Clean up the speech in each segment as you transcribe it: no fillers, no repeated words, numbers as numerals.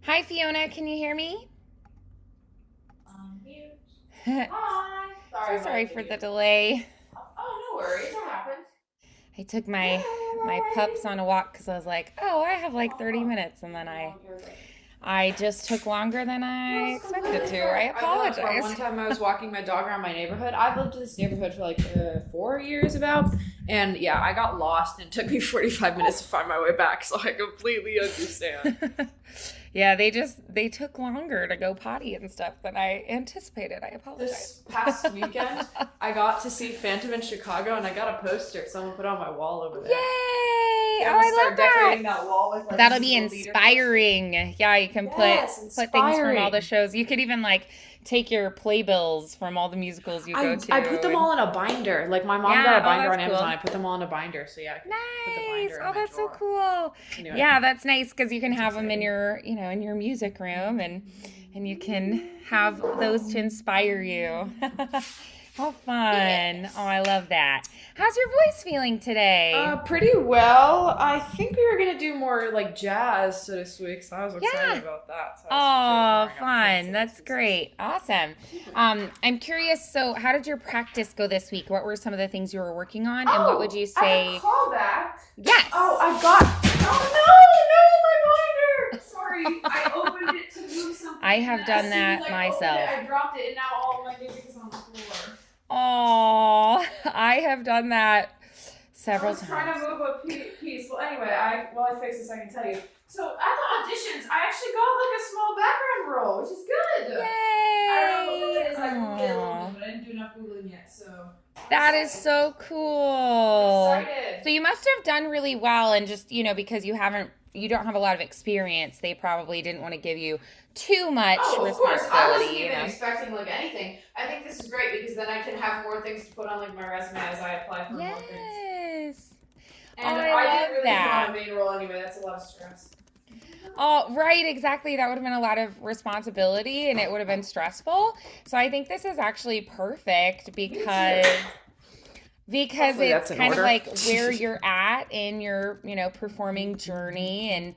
Hi, Fiona. Can you hear me? Mute. So Hi. Sorry, sorry my for the video. delay. Oh, no worries. That happens. I took my pups Yay! on a walk because I was like, oh, I have like 30 Oh, minutes, and then I no, you're good. I just took longer than No, I it's expected completely to. I fair. I know for apologize. one time I was walking my dog around my neighborhood. I've lived in this neighborhood for like 4 years about. And yeah, I got lost and it took me 45 minutes to find my way back. So I completely understand. Yeah, they took longer to go potty and stuff than I anticipated. I apologize. This past weekend, I got to see Phantom in Chicago and I got a poster someone put on my wall over Yay! there. So I'm Oh, gonna I start love that. decorating that wall with like That'll be musical theater posters. inspiring. Yeah, you can Yes, put things from all the inspiring. shows. You could even like take your playbills from all the musicals you go I put to them and all in a binder. Like my mom got yeah, a oh binder that's on Amazon. cool. I put them all in a binder. So yeah, I can put the Nice. binder in Oh, my that's so drawer. cool. Anyway, Yeah, that's nice because you can it's have them in exciting. your, in your music room and you can have those to inspire you. How fun. Oh, Yes. I love that. How's your voice feeling today? Pretty well. I think we were gonna do more like jazz so this week, so I was excited Yeah. about that. So I was Oh, warming up fun. fancy That's pieces. great. Awesome. I'm curious, so how did your practice go this week? What were some of the things you were working on and what would Oh, you I have a say? callback. Oh, Yes. I got. Oh no, my binder! Sorry, I opened it to move something, I and have then done as soon as that I opened it, myself. I dropped it, and now all of my music is on the floor. Oh, I have done that I several was trying to times. move a piece. Well, anyway, while I fix this, I can tell you. So at the auditions, I actually got like a small background role, which is good. I don't know what Yay! it is. I googled it a little Oh, bit, but I didn't do enough googling yet, so I'm that is excited. so I'm cool. excited. So you must have done really well and just, because you don't have a lot of experience, they probably didn't want to give you too much Oh, of course. I wasn't responsibility, even expecting like anything. I think this is great because then I can have more things to put on like my resume as I apply for more things. Yes. Oh, And I I love didn't really put on that. a main role anyway. That's a lot of stress. Oh, right, exactly. That would have been a lot of responsibility and it would have been stressful. So I think this is actually perfect Me too. because Hopefully it's that's in kind of order. like where you're at in your, performing journey and,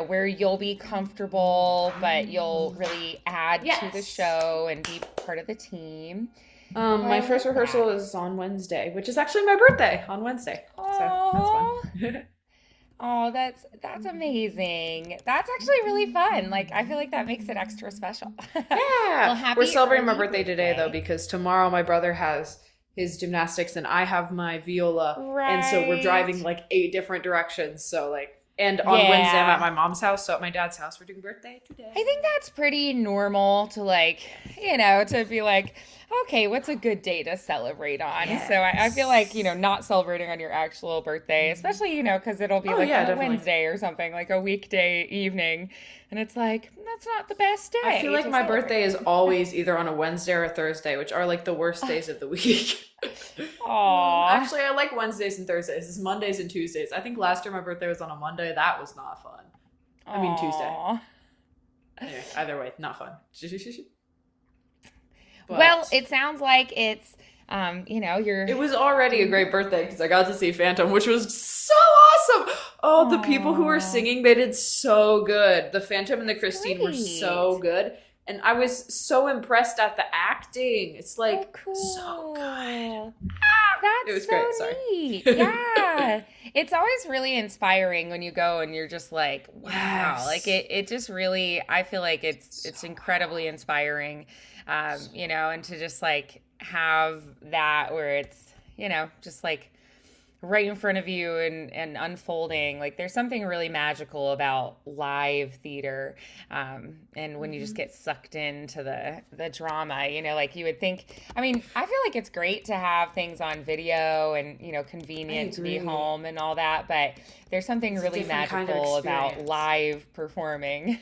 where you'll be comfortable, but you'll really add to the Yes. show and be part of the team. So I My first love that. rehearsal is on Wednesday, which is actually my birthday on Wednesday. So that's Oh, fun. oh, that's amazing. That's actually really fun. Like I feel like that makes it extra special. Well, Yeah. We're happy celebrating my early birthday today though, birthday. because tomorrow my brother has his gymnastics and I have my viola. And so we're Right. driving like 8 different directions. So like and on Wednesday I'm at Yeah. my mom's house, so at my dad's house we're doing birthday I today. think that's pretty normal to like, to be like, okay, what's a good day to celebrate on? So I feel like, Yes. not celebrating on your actual birthday, especially, because it'll be Oh like yeah, on a definitely. Wednesday or something, like a weekday evening. And it's like, that's not the best I feel day like to my celebrate birthday is on. always either on a Wednesday or a Thursday, which are like the worst days of the week. Aw. Actually, I like Wednesdays and Thursdays. It's Mondays and Tuesdays. I think last year my birthday was on a Monday. That was not fun. I mean, Tuesday. Aw. Anyway, either way, not fun. Well, But it sounds like it's, you're. it was already a great birthday because I got to see Phantom, which was so awesome. Oh, the people who were Aw. singing, they did so good. The Phantom and the Christine were so Great. good. And I was so impressed at the acting. It's Oh, like so good. cool. It That's was so great. Sorry. neat. Yeah. It's always really inspiring when you go and you're just like, wow. Like Yes. it just really, I feel like So it's incredibly inspiring. so And to just like have that where it's, just like right in front of you and unfolding. Like there's something really magical about live theater. And when you just Mhm. get sucked into the drama, like you would think, I mean, I feel like it's great to have things on video and, I convenient to be agree. home and all that, but there's something It's a really different kind of magical about experience. live performing.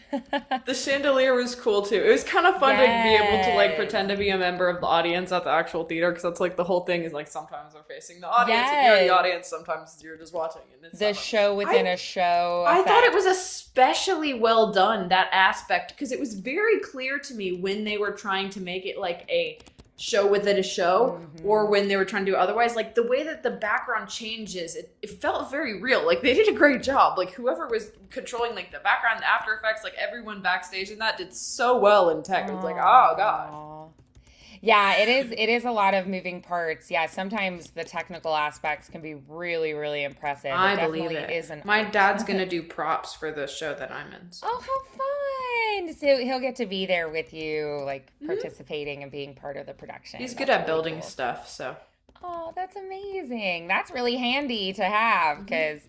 The chandelier was cool too. It was kind of fun to be able to like Yes. pretend to be a member of the audience at the actual theater because that's like the whole thing is like sometimes we're facing the audience and you're the Yes. audience, sometimes you're just watching and it's The not fun. show within I a show I thought it effect. was especially well done that aspect because it was very clear to me when they were trying to make it like a show within a show, Mm-hmm. or when they were trying to do otherwise. Like the way that the background changes, it felt very real. Like they did a great job. Like whoever was controlling like the background, the After Effects, like everyone backstage in that did so well in tech. It was like, oh god. Yeah, it is a lot of moving parts. Yeah, sometimes the technical aspects can be really, really impressive. I it believe definitely it. is an My art. dad's gonna do props for the show that I'm in. So. Oh, how fun! So he'll get to be there with you, like participating and being part of the production. He's That's good at really building cool. stuff, so. Oh, that's amazing. That's really handy to have because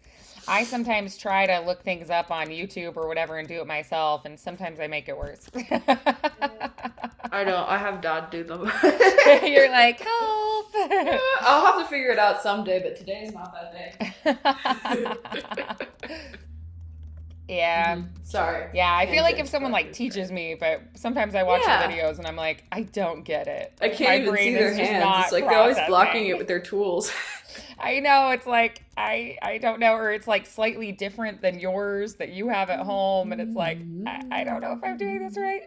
I sometimes try to look things up on YouTube or whatever and do it myself, and sometimes I make it worse. I don't. I have dad do them. You're like, help! I'll have to figure it out someday, but today is not that day. Yeah. Sorry. Yeah, I feel like if someone like teaches me, but sometimes I watch the videos and I'm like, I don't get it. I can't even see their hands. It's like they're always blocking it with their tools. I know, it's like I don't know, or it's like slightly different than yours that you have at home, and it's like I don't know if I'm doing this right.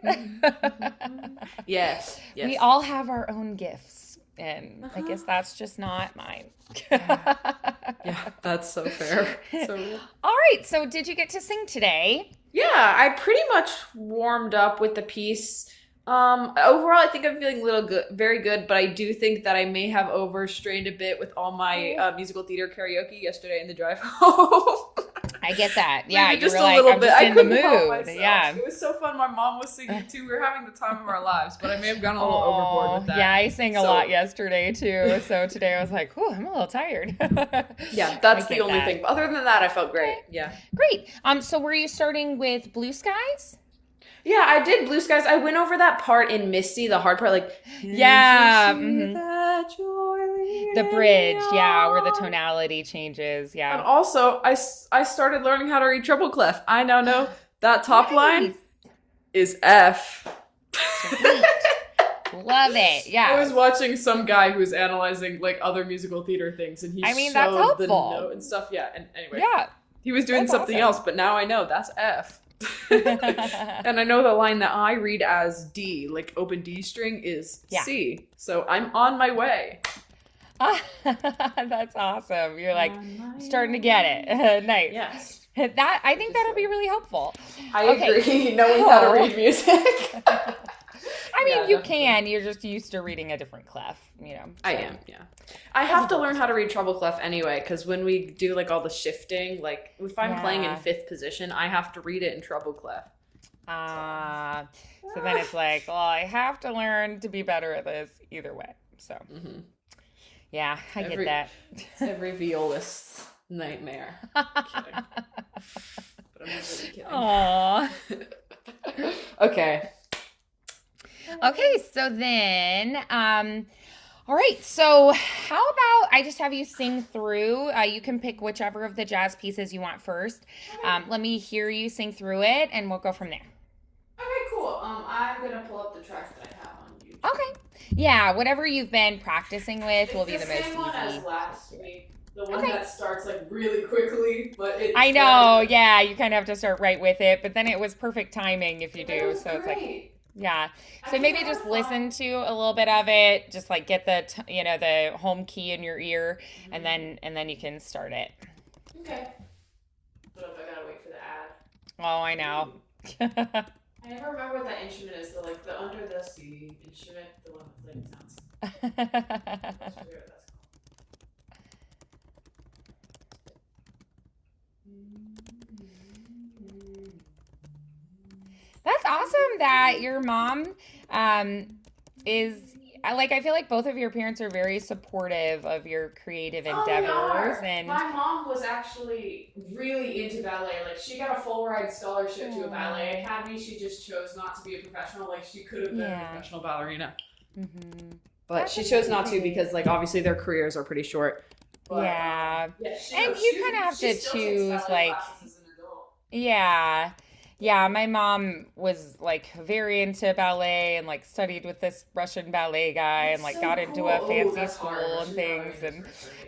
Yes. We all have our own gifts, and I guess that's just not mine. Yeah, that's so fair. So all right, so did you get to sing today? Yeah, I pretty much warmed up with the piece. Overall, I think I'm feeling a little good, very good, but I do think that I may have overstrained a bit with all my musical theater karaoke yesterday in the drive home. I get that. Yeah, just you're a like, little I'm bit. just I in the couldn't help mood. myself. Yeah. It was so fun. My mom was singing too. We were having the time of our lives, but I may have gone a little overboard with that. Yeah, I sang a lot yesterday too. So today I was like, oh, I'm a little tired. Yeah, that's the only thing. But other than that, I felt great. Yeah. Great. So were you starting with Blue Skies? Yeah, I did Blue Skies. I went over that part in Misty, the hard part, like yeah, the bridge, yeah, where the tonality changes, yeah. And also, I started learning how to read treble clef. I now know that top line is F. Love it, yeah. I was watching some guy who's analyzing like other musical theater things, and he showed that's helpful. the note and stuff. Yeah, and anyway, yeah, he was doing something else, but now I know that's F. And I know the line that I read as D, like open D string, is C. So I'm on my way. That's awesome. You're like starting to get it. Nice. Yes. I think that'll be really helpful. I agree. Knowing how to read music. I mean, you can. You're just used to reading a different clef, you know. So. I am, yeah. I have to learn how to read treble clef anyway, because when we do like all the shifting, like if I'm playing in fifth position, I have to read it in treble clef. So then it's like, well, I have to learn to be better at this either way. So, yeah, I get that. It's every violist's nightmare. Kidding. But I'm not really kidding. Aww. Okay. Okay, so then, all right, so how about I just have you sing through, you can pick whichever of the jazz pieces you want first. Let me hear you sing through it, and we'll go from there. Okay, cool. I'm going to pull up the track that I have on YouTube. Okay. Yeah, whatever you've been practicing with will be the most It's the same one easy. as last week. The one that starts like really quickly, but it's I know, yeah, you kind of have to start right with it, but then it was perfect timing if you do, so it's like... Yeah. So maybe just listen to a little bit of it, just like get the the home key in your ear, and then you can start it. Okay. But I gotta wait for the ad. Oh, I know. I never remember what that instrument is. The under the sea instrument, the one with like sounds. I forget what that's called. That's awesome that your mom is like, I feel like both of your parents are very supportive of your creative endeavors. And my mom was actually really into ballet. Like she got a full ride scholarship to a ballet academy. She just chose not to be a professional. Like she could have been a professional ballerina. Mm-hmm. But she chose not to because like obviously their careers are pretty short. But, and you kind of have to choose like, yeah, my mom was like very into ballet and like studied with this Russian ballet guy and like got into a fancy school and things,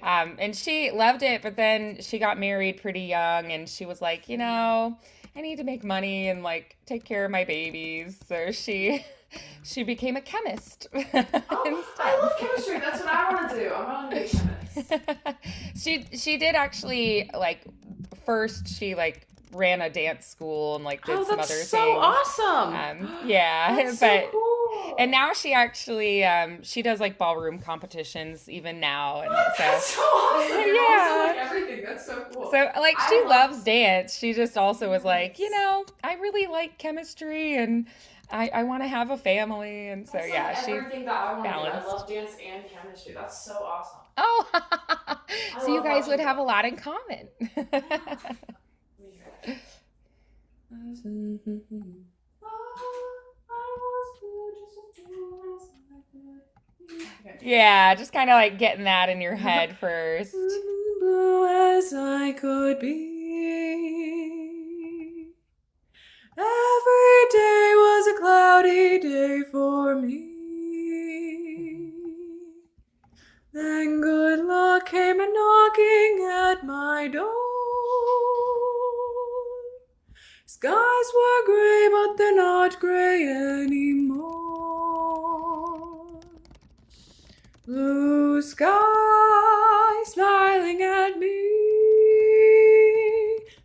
and she loved it, but then she got married pretty young and she was like, I need to make money and like take care of my babies. So she She became a chemist Oh, I instead. love chemistry. That's what I want to do. I want to be a chemist. She did actually like first she like ran a dance school and like did Oh, some that's other so things. awesome. Yeah, That's but so cool. and now she actually she does like ballroom competitions even now, and That's so so awesome. You're also yeah. like everything. That's so cool. So like I she love loves dance. She just also was like, you dance. know, I really like chemistry and I want to have a family, and so That's yeah, like she everything that I want to do. I balanced. love dance and chemistry. That's so awesome. Oh, I so you love guys would watching have a them. lot in common. Yeah. Let me hear that. Okay. Yeah, just kind of like getting that in your head first. Blue as I could be. Every day was a cloudy day for me. Then good luck came a knocking at my door. Skies were gray, but they're not gray anymore. Blue sky smiling at me.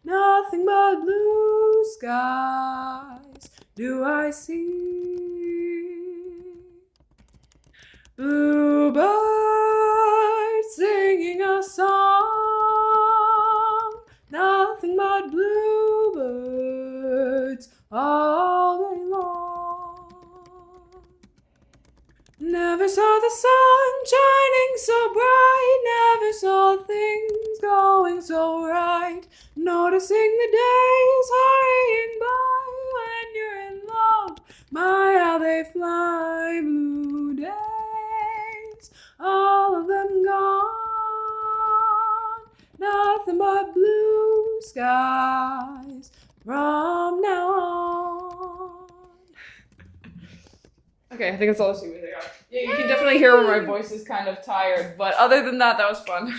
Nothing but blue skies do I see. Bluebirds singing a song. Nothing but bluebirds all day long. Never saw the sun shining so bright. Never saw things going so right. Noticing the days hurrying by when you're in love. My, how they fly, blue days, all of them gone. Nothing but blue skies from now on. Okay, I think that's all the music I got. Yeah, you can definitely hear where my voice is kind of tired, but other than that, that was fun.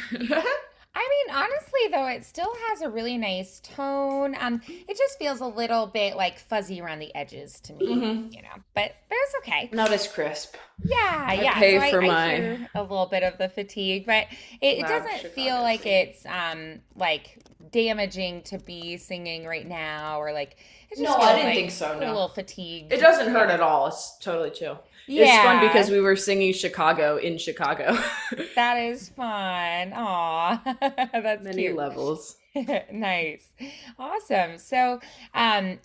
I mean, honestly, though, it still has a really nice tone. It just feels a little bit like fuzzy around the edges to me, you know. But it's okay. Not as crisp. Yeah, I yeah. pay So for I my hear a little bit of the fatigue, but it loud doesn't Chicago feel like singing. it's like damaging to be singing right now, or like it just No, feels I didn't like think so, a no. little fatigued. It doesn't hurt at all. It's totally chill. Yeah, It's fun because we were singing Chicago in Chicago. that is fun. Aw, that's Many cute. levels. Nice. Awesome. So,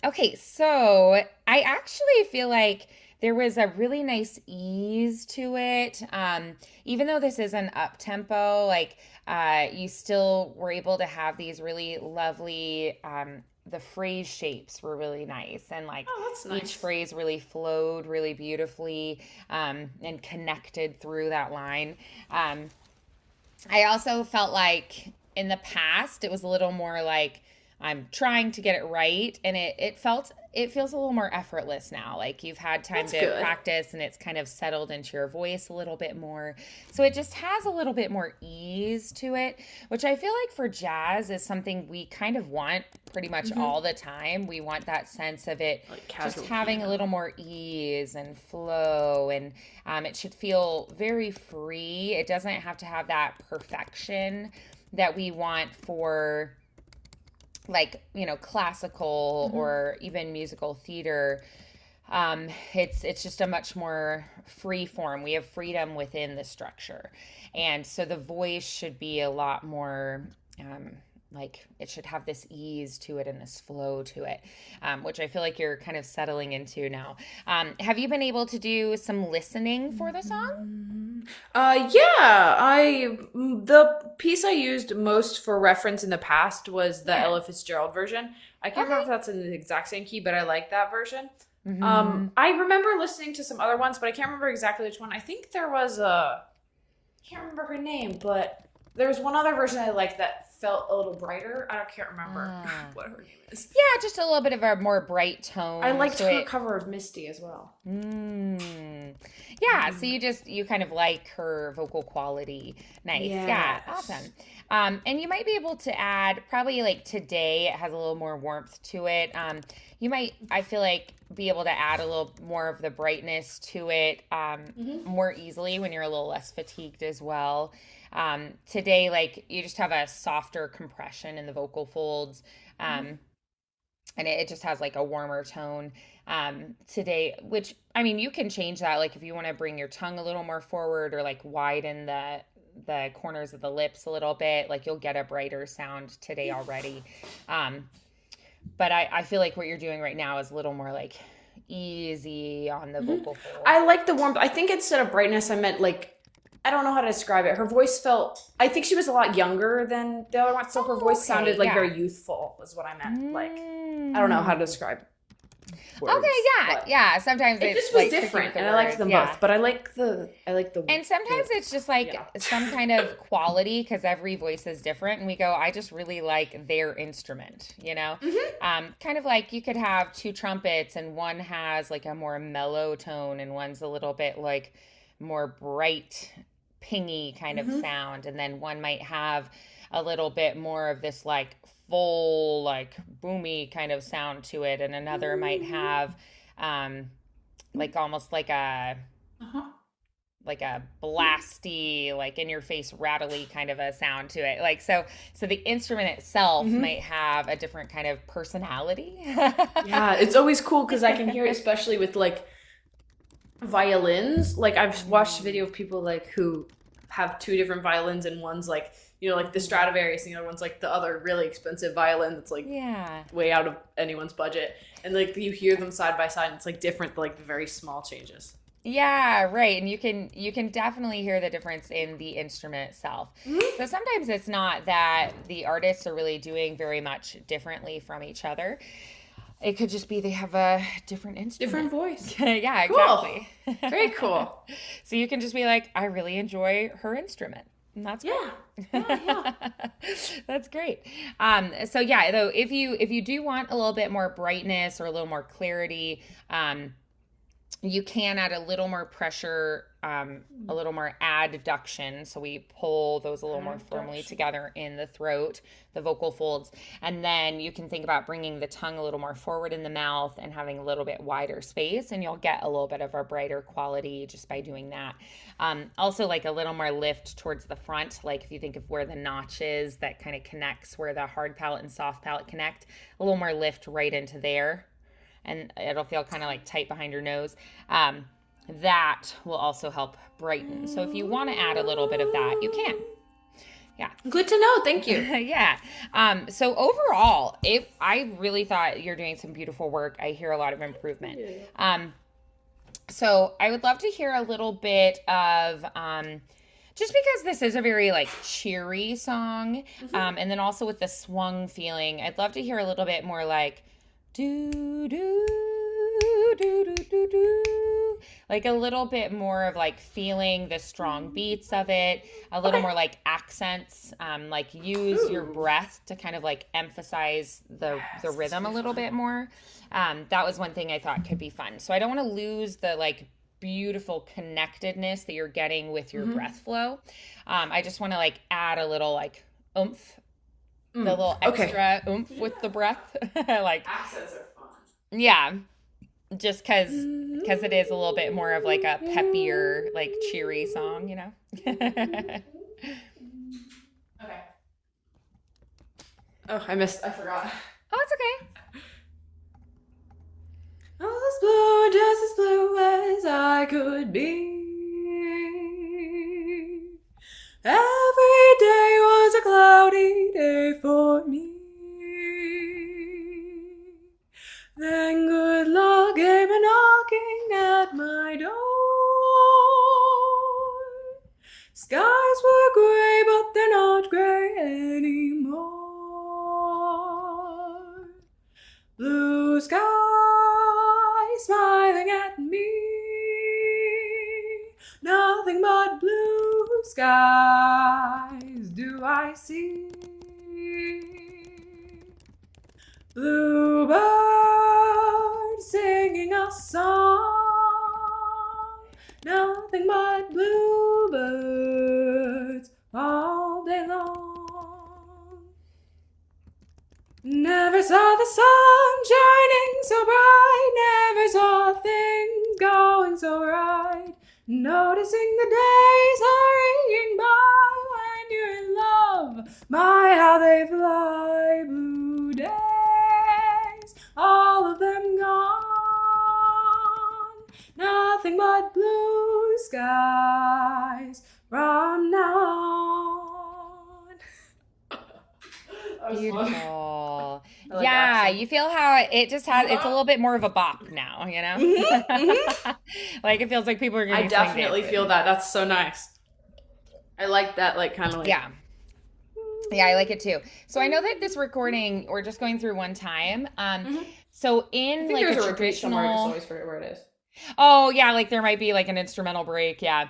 okay, so I actually feel like there was a really nice ease to it. Even though this is an up tempo, like you still were able to have these really lovely the phrase shapes were really nice, and like Oh, that's each nice. phrase really flowed really beautifully and connected through that line. I also felt like in the past it was a little more like I'm trying to get it right, and it feels a little more effortless now. Like you've had time That's to good. practice and it's kind of settled into your voice a little bit more. So it just has a little bit more ease to it, which I feel like for jazz is something we kind of want pretty much all the time. We want that sense of it Like just casual having a piano. little more ease and flow, and it should feel very free. It doesn't have to have that perfection that we want for like, you know, classical or even musical theater. It's just a much more free form. We have freedom within the structure, and so the voice should be a lot more like it should have this ease to it and this flow to it, which I feel like you're kind of settling into now. Have you been able to do some listening for the song? The piece I used most for reference in the past was the Yeah. Ella Fitzgerald version. I can't remember if that's in the exact same key, but I like that version. Mhm. I remember listening to some other ones, but I can't remember exactly which one. I think there was I can't remember her name, but there was one other version I liked that felt a little brighter. I can't remember what her name is. Yeah, just a little bit of a more bright tone. I liked her cover of Misty as well. Yeah, so you kind of like her vocal quality. Nice. Yes. Yeah, awesome. And you might be able to add, probably like today, it has a little more warmth to it. You might, I feel like, be able to add a little more of the brightness to it more easily when you're a little less fatigued as well. Today, like, you just have a softer compression in the vocal folds, and it just has like a warmer tone today, which, I mean, you can change that. Like, if you want to bring your tongue a little more forward or like widen the corners of the lips a little bit, like, you'll get a brighter sound today already. But I feel like what you're doing right now is a little more like easy on the vocal folds. I like the warmth. I think instead of brightness, I meant like, I don't know how to describe it. Her voice felt, I think she was a lot younger than the other one, so her voice sounded like very youthful is what I meant. Like, I don't know how to describe words, yeah. Sometimes it just was like different, and I liked them both. But I like the. And sometimes it's just like some kind of quality, because every voice is different, and we go, I just really like their instrument, you know. Kind of like you could have two trumpets, and one has like a more mellow tone, and one's a little bit like more bright, pingy kind of sound, and then one might have a little bit more of this like full, like boomy kind of sound to it, and another might have like almost like a blasty, like in your face rattly kind of a sound to it. Like, so the instrument itself might have a different kind of personality. Yeah, it's always cool because I can hear it, especially with like violins. Like, I've watched a video of people like who have two different violins, and one's like, you know, like the Stradivarius, and the other one's like the other really expensive violin that's like way out of anyone's budget, and like you hear them side by side, and it's like different, like very small changes. Yeah, right. And you can definitely hear the difference in the instrument itself. So sometimes it's not that the artists are really doing very much differently from each other. It could just be they have a different instrument. Different voice. Yeah, exactly. Cool. Very cool. So you can just be like, I really enjoy her instrument. And that's great. Yeah. That's great. So yeah, though, if you do want a little bit more brightness or a little more clarity, you can add a little more pressure, a little more adduction. So we pull those a little more firmly together in the throat, the vocal folds. And then you can think about bringing the tongue a little more forward in the mouth and having a little bit wider space, and you'll get a little bit of a brighter quality just by doing that. Also, like a little more lift towards the front. Like if you think of where the notch is that kind of connects where the hard palate and soft palate connect, a little more lift right into there. And it'll feel kind of like tight behind your nose. That will also help brighten. So if you want to add a little bit of that, you can. Yeah. Good to know. Thank you. Yeah. So overall, I really thought you're doing some beautiful work. I hear a lot of improvement. So I would love to hear a little bit of, just because this is a very like cheery song, and then also with the swung feeling, I'd love to hear a little bit more like, do do do do do do, like a little bit more of like feeling the strong beats of it, a little more like accents, like use your breath to kind of like emphasize the rhythm a little bit more. That was one thing I thought could be fun. So I don't want to lose the like beautiful connectedness that you're getting with your breath flow. I just want to like add a little like oomph, the little extra oomph with the breath. Like accents are fun. Yeah, just because it is a little bit more of like a peppier, like cheery song, you know. Okay. Oh, I forgot. Oh, it's okay. I was blue, just as blue as I could be. Every day was a cloudy day for me. Then good luck came a knocking at my door. Skies were gray, but they're not gray anymore. Blue skies smiling at me. Nothing but blue skies do I see. Bluebird singing a song. Nothing but bluebirds all day long. Never saw the sun shining so bright. Never saw things going so right. Noticing the days hurrying by when you're in love. My, how they fly. Blue days, all of them gone. Nothing but blue skies from now on. Beautiful. Like yeah, accent. you feel how it just has, it's a little bit more of a bop now, you know? Like it feels like people are going to I definitely feel that. That's so nice. I like that, like, kind of like. Yeah. Yeah, I like it too. So I know that this recording, we're just going through one time. So in like a traditional. I just always forget where it is. Oh, yeah, like there might be like an instrumental break. Yeah.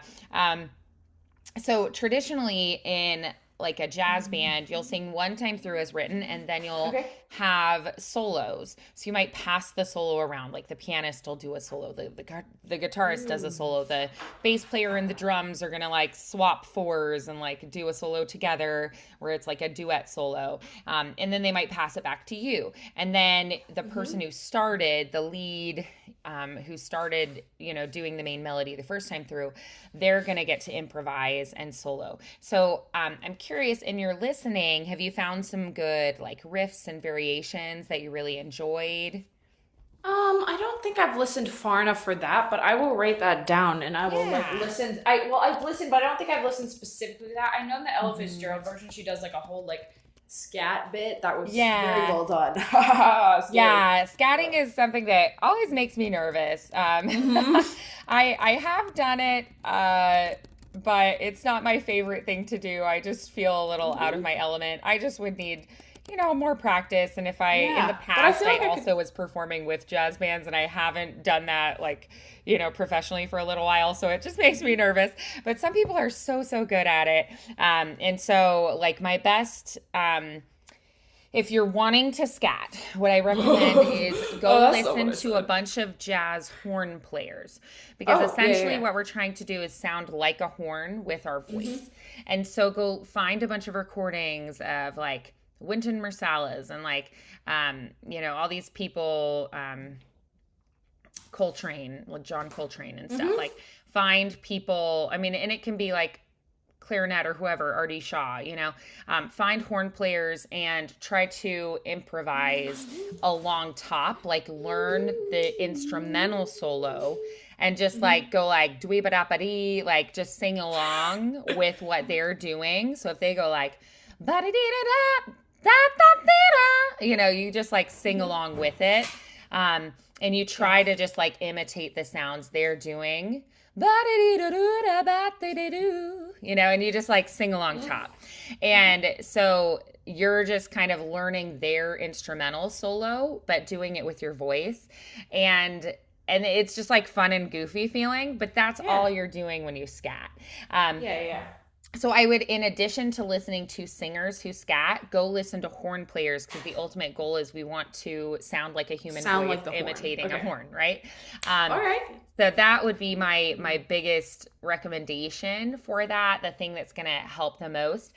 So traditionally in like a jazz band, you'll sing one time through as written, and then you'll have solos. So you might pass the solo around, like the pianist will do a solo, the guitarist does a solo, the bass player and the drums are gonna like swap fours and like do a solo together where it's like a duet solo. And then they might pass it back to you. And then the person who started, the lead, who started, doing the main melody the first time through, they're going to get to improvise and solo. So I'm curious, in your listening, have you found some good like riffs and variations that you really enjoyed? I don't think I've listened far enough for that, but I will write that down and I will like listen. I've listened, but I don't think I've listened specifically to that. I know in the Ella Fitzgerald version, she does like a whole like scat bit that was very well done. Yeah, scatting is something that always makes me nervous. I have done it, but it's not my favorite thing to do. I just feel a little out of my element. I just would need, more practice. And if in the past, I also was performing with jazz bands and I haven't done that like, professionally for a little while. So it just makes me nervous, but some people are so good at it. And so like my best, if you're wanting to scat, what I recommend is go listen to a bunch of jazz horn players, because essentially what we're trying to do is sound like a horn with our voice. And so go find a bunch of recordings of like Wynton Marsalis and like, all these people, Coltrane, like John Coltrane and stuff. Like find people, and it can be like clarinet or whoever, Artie Shaw, find horn players and try to improvise along top, like learn the instrumental solo and just like go like dwee ba da ba dee, like just sing along with what they're doing. So if they go like ba da dee da da da da da da, you just like sing along with it. And you try to just like imitate the sounds they're doing. And you just like sing along top. And so you're just kind of learning their instrumental solo, but doing it with your voice. And it's just like fun and goofy feeling, but that's all you're doing when you scat. So I would, in addition to listening to singers who scat, go listen to horn players, because the ultimate goal is we want to sound like a human voice imitating a horn, right? All right. So that would be my biggest recommendation for that, the thing that's going to help the most.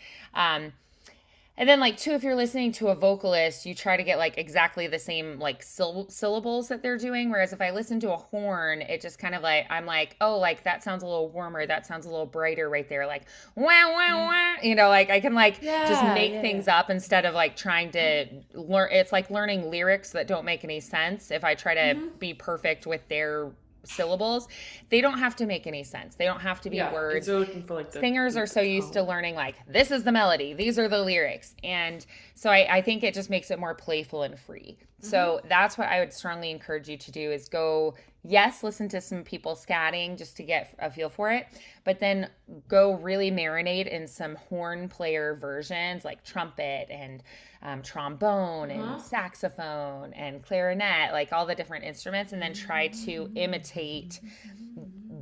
And then, like, too, if you're listening to a vocalist, you try to get, like, exactly the same, like, syllables that they're doing. Whereas if I listen to a horn, it just kind of, like, I'm like, oh, like, that sounds a little warmer. That sounds a little brighter right there. Like, wah, wah, wah. Like, I can, like, just make things up instead of, like, trying to learn. It's like learning lyrics that don't make any sense. If I try to be perfect with their syllables, they don't have to make any sense. They don't have to be words. Singers are so used to learning like, this is the melody, these are the lyrics. And so I think it just makes it more playful and free. So that's what I would strongly encourage you to do, is go, listen to some people scatting just to get a feel for it, but then go really marinate in some horn player versions, like trumpet and trombone and saxophone and clarinet, like all the different instruments, and then try to imitate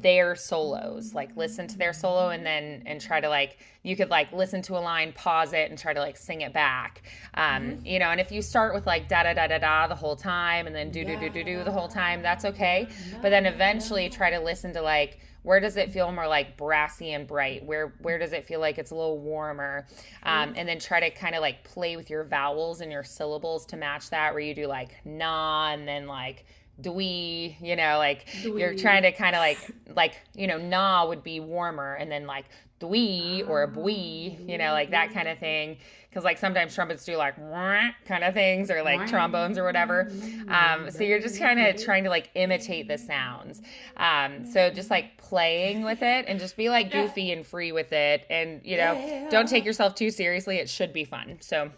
their solos, like listen to their solo and try to like, you could like listen to a line, pause it and try to like sing it back. You know, and if you start with like da da da da da the whole time and then do do do do do the whole time, that's okay. But then eventually try to listen to like, where does it feel more like brassy and bright? Where does it feel like it's a little warmer? And then try to kind of like play with your vowels and your syllables to match that, where you do like na and then like dwee, you know, like dwee. You're trying to kind of like, you know, na would be warmer and then like dwee or bwee, you know, like that kind of thing. Because like sometimes trumpets do like kind of things, or like trombones or whatever. So you're just kind of trying to like imitate the sounds. So just like playing with it and just be like goofy and free with it. And, you know, don't take yourself too seriously. It should be fun. So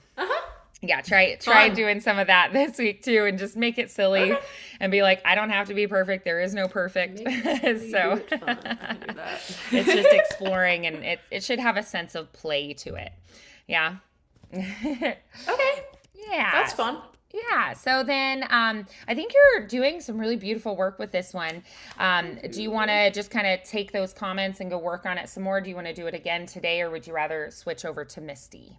yeah, try doing some of that this week too, and just make it silly and be like, I don't have to be perfect. There is no perfect. So it's just exploring, and it should have a sense of play to it. Yeah. Okay. Yeah. That's fun. Yeah. So then I think you're doing some really beautiful work with this one. Do you want to just kind of take those comments and go work on it some more? Do you want to do it again today, or would you rather switch over to Misty?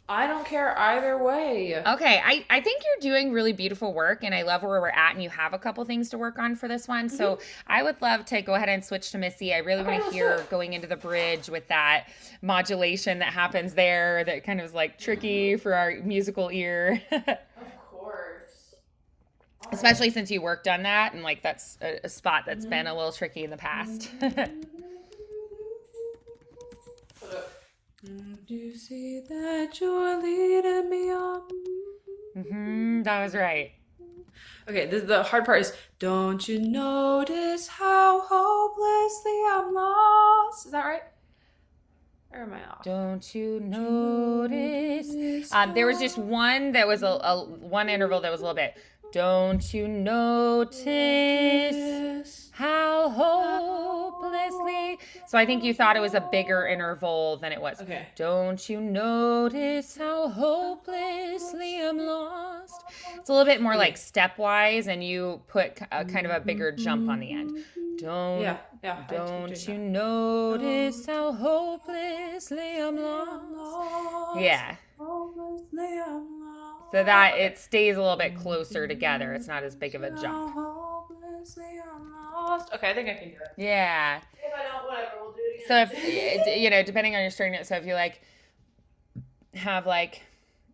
I don't care either way. Okay, I think you're doing really beautiful work, and I love where we're at, and you have a couple things to work on for this one. So I would love to go ahead and switch to Missy. I really want to hear going into the bridge with that modulation that happens there that kind of is like tricky for our musical ear. Of course. Especially since you worked on that, and like that's a spot that's been a little tricky in the past. Do you see that you're leading me on? That was right. Okay, the hard part is, don't you notice how hopelessly I'm lost? Is that right? Or am I off? Don't you notice? There was just one that was a one interval that was a little bit. Don't you notice how hopelessly? So I think you thought it was a bigger interval than it was. Okay. Don't you notice how hopelessly I'm lost? It's a little bit more like stepwise, and you put kind of a bigger jump on the end. Don't you notice how hopelessly I'm lost? Yeah. Hopelessly I'm lost. So that it stays a little bit closer together. It's not as big of a jump. Okay, I think I can do it. Yeah. If I don't, whatever, we'll do it So again. if, you know, depending on your string note, so if you like have like,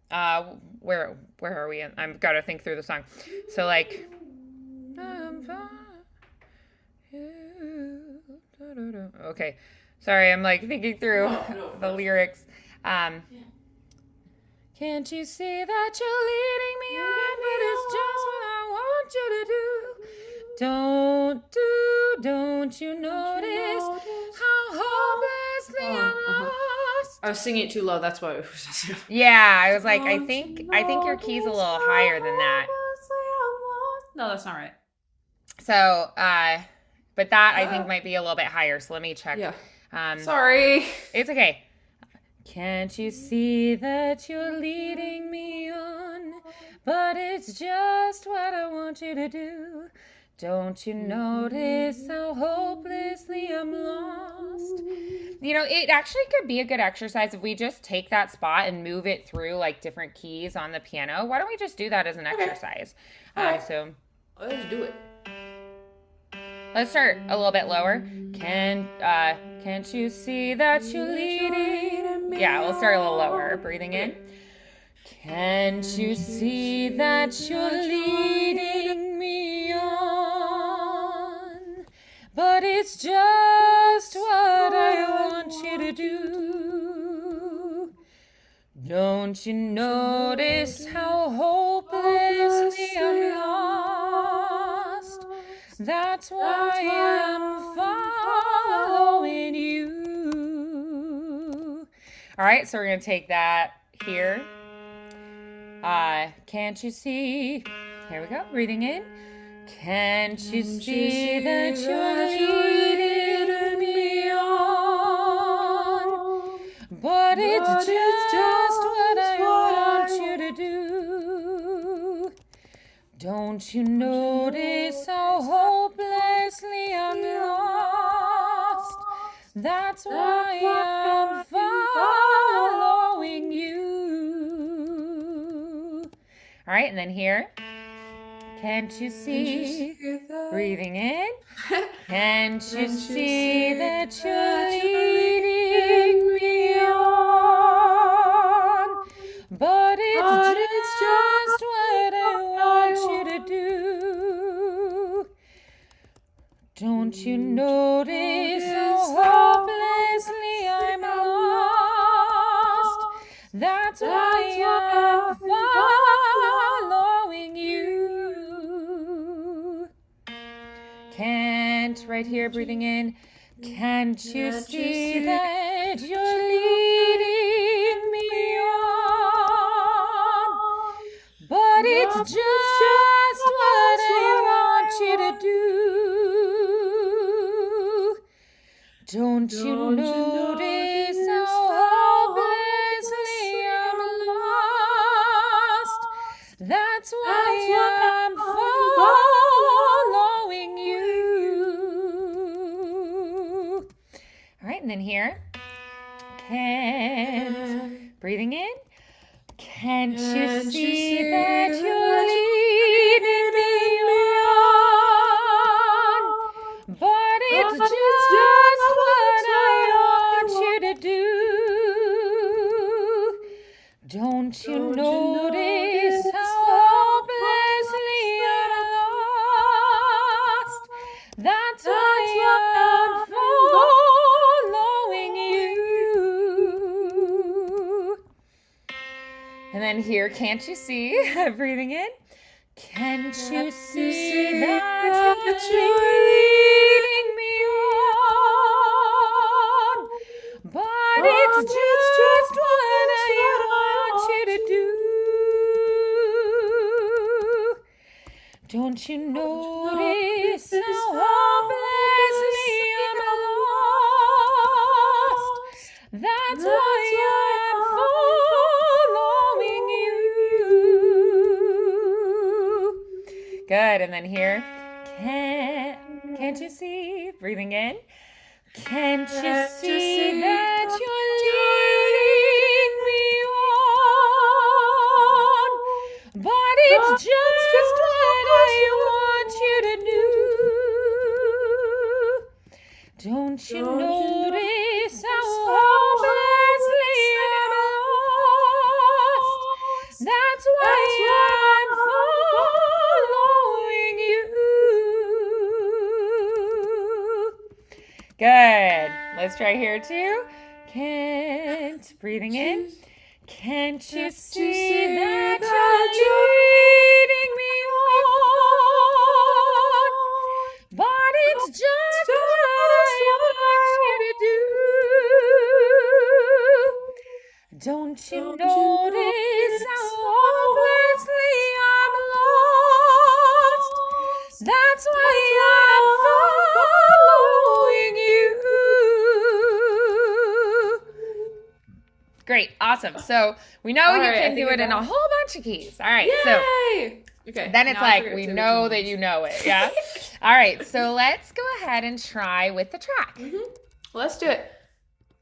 where are we? I've got to think through the song. So like, okay. Sorry, I'm like thinking through the lyrics. Can't you see that you're leading me on, but it's just what I want you to do. Don't you notice how hopelessly I'm lost? I was singing it too low, that's why it was. Yeah, I was like, I think your key's a little higher than that. No, that's not right. So, but that I think might be a little bit higher. So let me check. Yeah. Sorry. It's okay. Can't you see that you're leading me on? But it's just what I want you to do. Don't you notice how hopelessly I'm lost? You know, it actually could be a good exercise if we just take that spot and move it through like different keys on the piano. Why don't we just do that as an exercise? So let's do it. Let's start a little bit lower. Can't you see that you're leading me? Yeah, we'll start a little lower. Breathing in. Can't you see that you're leading me on? But it's just what I want you to do. Don't you notice how hopelessly I'm lost? That's why I'm following you. All right, so we're going to take that here. Can't you see? Here we go. Breathing in. Can't you see that you're leading me on? But it's just what I want you to do. Don't you notice how hopelessly I'm lost? That's why I'm following you. All right, and then here. Can't you see? Breathing in. Can't you see that you're leading me on? But it's just what I want you to do. Don't you notice how hopelessly I'm lost? That's why I'm following you. Can't, right here, breathing in. Can't you see that you're leading me on? But it's just what I want you to do. Don't you notice how hopelessly I'm lost? That's why I'm following you. All right, and then here. Breathing in. Can't you see that you're leading me on? But it's just what I want you to do. Don't you notice how hopelessly I'm lost? That's why I'm following you. And then here, can't you see? Breathing in. Can't you see that you're leading me on? But it's just what I want you to do. Don't you notice how hopelessly I'm lost? That's why I'm following you. Good, and then here. Can't you see? Breathing in. Can't you see that you're leading me on? But it's just what I want you to do. Don't you notice how hopelessly I'm lost? That's why I'm following you. Good. Let's try here too. Can't. Breathing in. Can't you see that you're leading me on? But it's just what I want you to do. Don't you notice how hopelessly I'm lost? That's why I'm following you. Great. Awesome. So we know you can do it in a whole bunch of keys. All right. Yay! So Okay. then it's like we know that you know it. Yeah. All right. So let's go ahead and try with the track. Let's do it.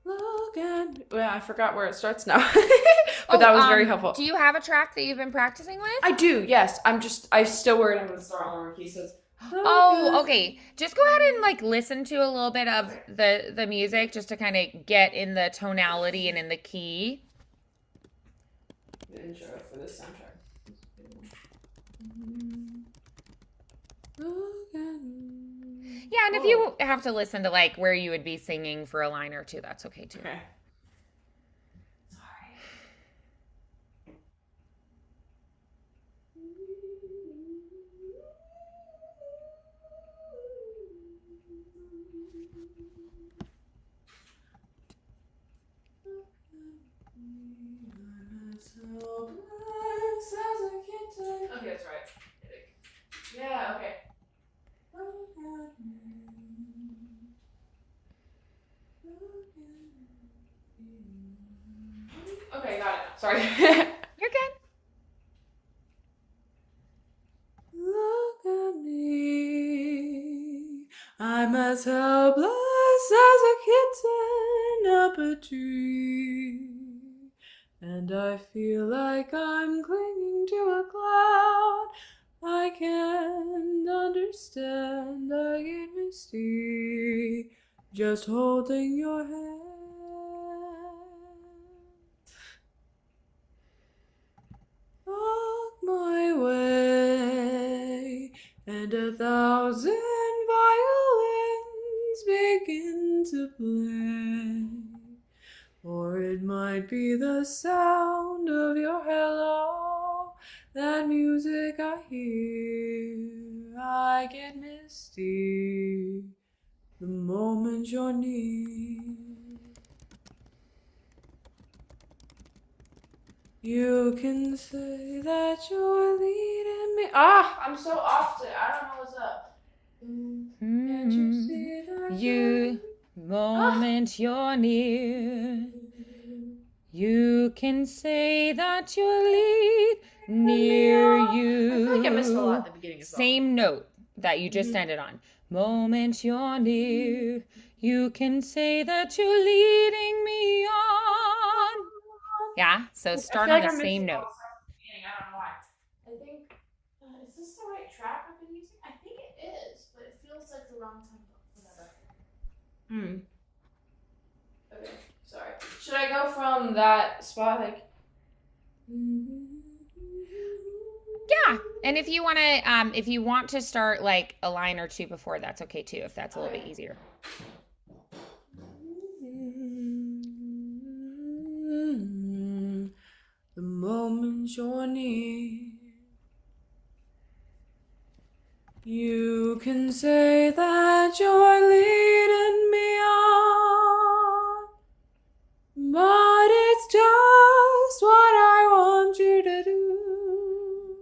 Look at. Well, I forgot where it starts now. But that was very helpful. Do you have a track that you've been practicing with? I do, yes. I'm still worried I'm going to start on the wrong key. So okay. Just go ahead and like listen to a little bit of the music just to kind of get in the tonality and in the key. The intro for this soundtrack. Yeah, and if you have to listen to like where you would be singing for a line or two, that's okay too. Okay. Okay, that's right. Yeah, okay. Okay, got it. Sorry. You're good. Look at me. I'm as helpless as a kitten. up a tree. And I feel like I'm clinging to a cloud. I can't understand, I get misty, just holding your hand. Walk my way, and 1,000 violins begin to play. Or it might be the sound of your hello, that music I hear. I get misty the moment you're near. You can say that you're leading me. I'm so off today. I don't know what's up. Can't you see that You, moment you're near, you can say that you're near you. I feel like I missed a lot at the beginning of the song. Same note that you just ended on. Moment you're near, you can say that you're leading me on. Yeah, so start on the same note. I don't know why. I think, is this the right track I've been using? I think it is, but it feels like the wrong tempo. Whatever. Okay, sorry. Should I go from that spot, like? Yeah, and if you want to start like a line or two before, that's okay too, if that's a little bit easier. The moment you're near, you can say that you're leading me on, but it's just what I want you to do.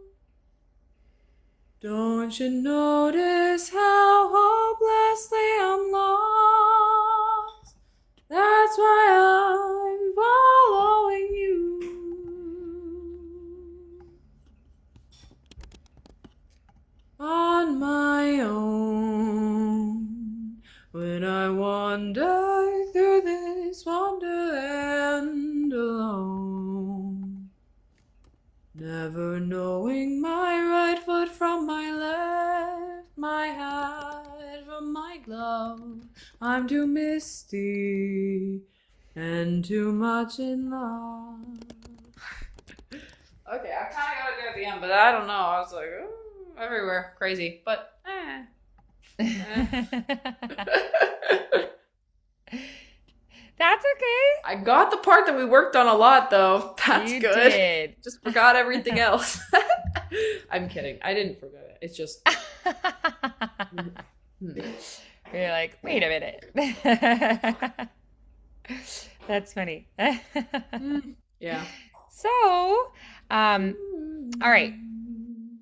Don't you notice how hopelessly I'm lost? That's why I'm following you. On my own, when I wander through this wonderland alone, never knowing my right foot from my left, my hat from my glove. I'm too misty and too much in love. Okay, I kind of gotta go at the end, but I don't know. I was like, oh, everywhere, crazy, but That's okay. I got the part that we worked on a lot, though. That's You good. did. Just forgot everything else. I'm kidding. I didn't forget it. It's just. You're like, wait a minute. That's funny. Yeah. So, all right.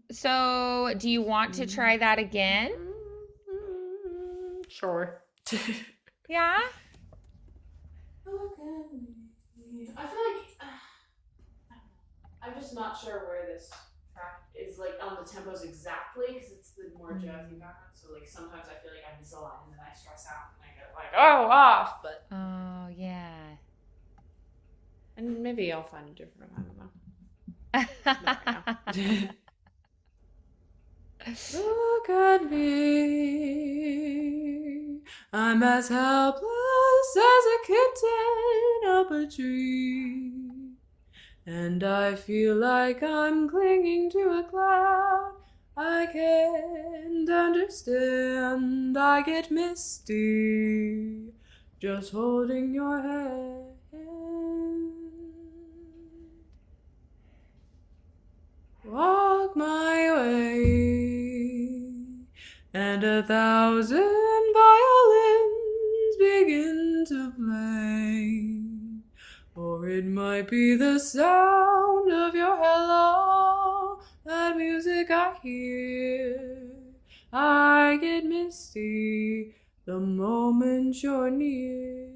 So, do you want to try that again? Sure. Yeah? I feel like I'm just not sure where this track is, like, on the tempos exactly, because it's the more jazzy background. So, like, sometimes I feel like I miss a line and then I stress out and I get like, oh, off. But Oh, yeah. and maybe I'll find a different one. I don't know. Not right now. Look at me, I'm as helpless as a kitten up a tree, and I feel like I'm clinging to a cloud. I can't understand, I get misty, just holding your hand. Walk my way, and 1,000 violins begin to play. Or it might be the sound of your hello, that music I hear. I get misty the moment you're near.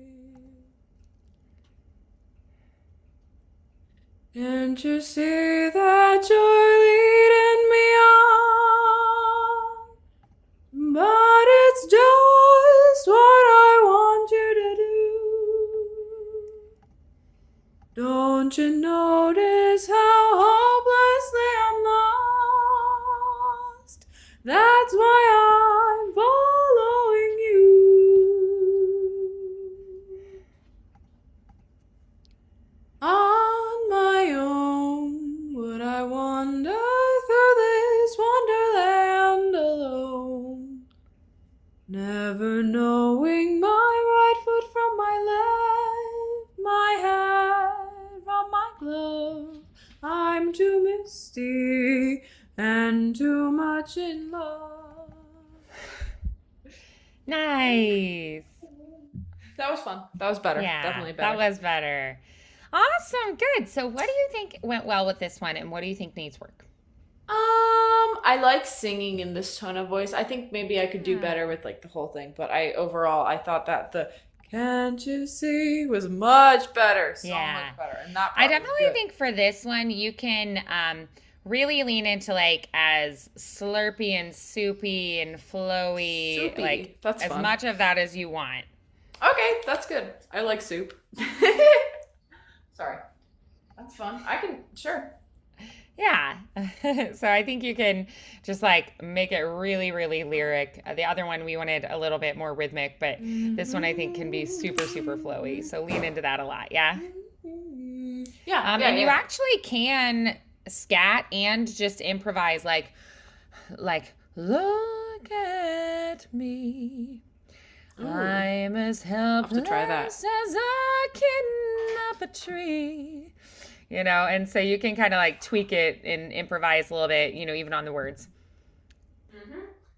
Can't you see that you're leading me on? But it's just what I want you to do. Don't you notice how hopelessly I'm lost? That's why I'm following you. On my own, would I wander through this wonderland alone? Never knowing my right foot from my left, my hat from my glove. I'm too misty and too much in love. Nice. That was fun. That was better. Yeah, Definitely that better. was better. Awesome. Good. So what do you think went well with this one, and what do you think needs work? I like singing in this tone of voice. I think maybe I could do better with like the whole thing, but I thought that the "Can't you see" was much better. So Yeah. much better. And that I part was definitely good. think for this one, you can really lean into like as slurpy and soupy and flowy, Soupy. like That's as fun. much of that as you want. Okay, that's good. I like soup. Sorry. That's fun. I can, sure. Yeah. So I think you can just like make it really, really lyric. The other one we wanted a little bit more rhythmic, but this one I think can be super, super flowy. So lean into that a lot. Yeah. Yeah, And you actually can scat and just improvise like look at me. Ooh. I'm as helpless to try that. as a kitten up a tree. You know, and so you can kind of like tweak it and improvise a little bit, you know, even on the words.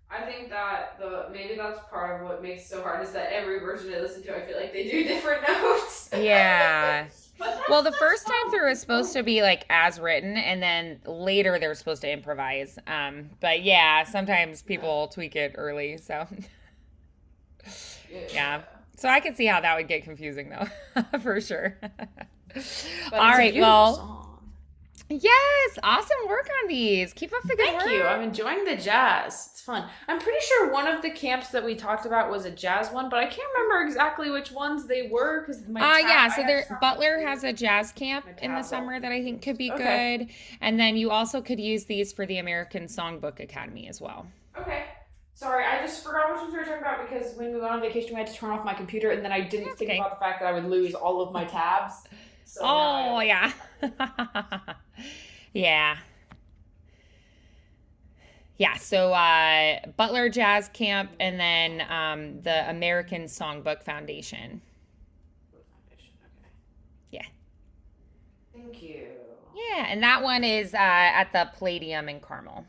I think that maybe that's part of what makes it so hard is that every version I listen to, I feel like they do different notes. Yeah. But that's- Well, the that's first time fun. through is supposed to be like as written, and then later they're supposed to improvise. But yeah, sometimes people tweak it early, so yeah. So I can see how that would get confusing though, for sure. But All it's a right, beautiful well, song. yes, awesome work on these. Keep up the good work. Thank you. I'm enjoying the jazz. It's fun. I'm pretty sure one of the camps that we talked about was a jazz one, but I can't remember exactly which ones they were because Yeah, so Butler has a jazz camp in the tabs summer that I think could be Okay. good. And then you also could use these for the American Songbook Academy as well. Okay. Sorry, I just forgot which ones we were talking about because when we went on vacation, we had to turn off my computer, and then I didn't That's think okay. about the fact that I would lose all of my tabs. So Oh, yeah. Yeah. Yeah, so Butler Jazz Camp and then the American Songbook Foundation. Yeah. Thank you. Yeah, and that one is at the Palladium in Carmel.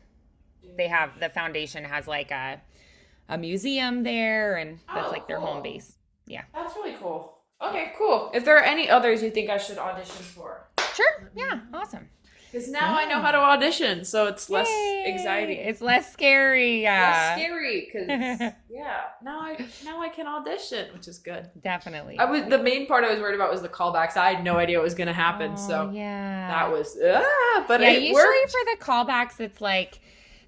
They have, the foundation has like a museum there, and that's like their home cool. base. Yeah. That's really cool. Okay, cool. If there are any others you think I should audition for? Sure. Yeah. Awesome. Because now I know how to audition, so it's less Yay. exciting. It's less scary. Less scary, because now I can audition, which is good. Definitely. The main part I was worried about was the callbacks. I had no idea what was going to happen, Oh, so yeah. that was but yeah. it Usually worked. for the callbacks, it's like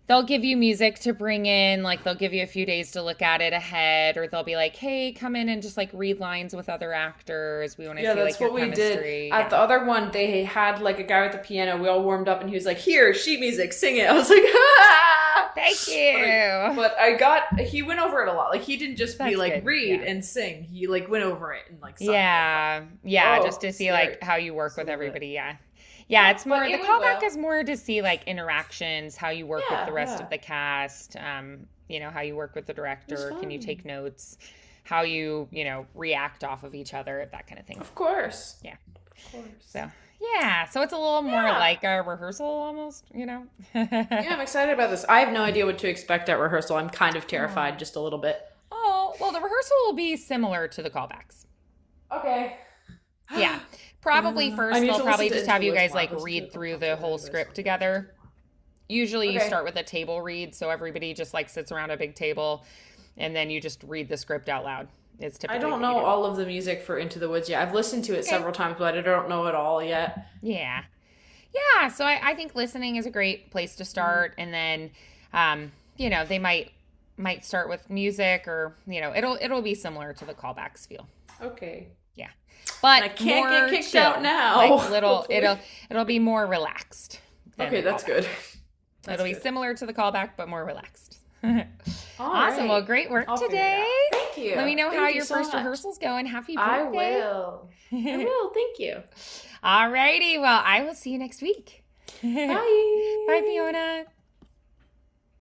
they'll give you music to bring in, like they'll give you a few days to look at it ahead, or they'll be like, "Hey, come in and just like read lines with other actors. We want to see That's like your what we chemistry." did. At the other one, they had like a guy with the piano. We all warmed up, and he was like, "Here, sheet music, sing it." I was like, "Ah!" Thank you. But he went over it a lot. Like he didn't just be That's like good, read yeah. and sing. He like went over it and like sung. Yeah, Oh, just to see scary. like how you work Just a with little bit. everybody. Yeah, it's more but the it went callback well. is more to see like interactions, how you work with Yeah, the rest yeah. of the cast. You know, how you work with the director. Can you fun. take notes? How you react off of each other, that kind of thing. Of course. Yeah. Of course. So yeah, so it's a little more Yeah. like a rehearsal almost. Yeah, I'm excited about this. I have no idea what to expect at rehearsal. I'm kind of terrified, just a little bit. Oh well, the rehearsal will be similar to the callbacks. Okay. Yeah. Probably I first need they'll to probably listen to just have you interludes guys more. like Listen to read it through more. the whole script together. Usually you Okay. start with a table read, so everybody just like sits around a big table and then you just read the script out loud. It's typically I don't what know you do. all of the music for Into the Woods yet. I've listened to it several times, but I don't know it all yet. Yeah. Yeah, so I think listening is a great place to start, and then they might start with music, or it'll be similar to the callbacks feel. Okay. Yeah. But I can't get kicked chill. out now. Like it'll be more relaxed. Okay, that's good. It'll be similar to the callback, but more relaxed. Awesome. Right. Well, great work today. Thank you. Let me know how your first rehearsal's going. Happy birthday. I will. I will. Thank you. All righty. Well, I will see you next week. Bye. Bye, Fiona.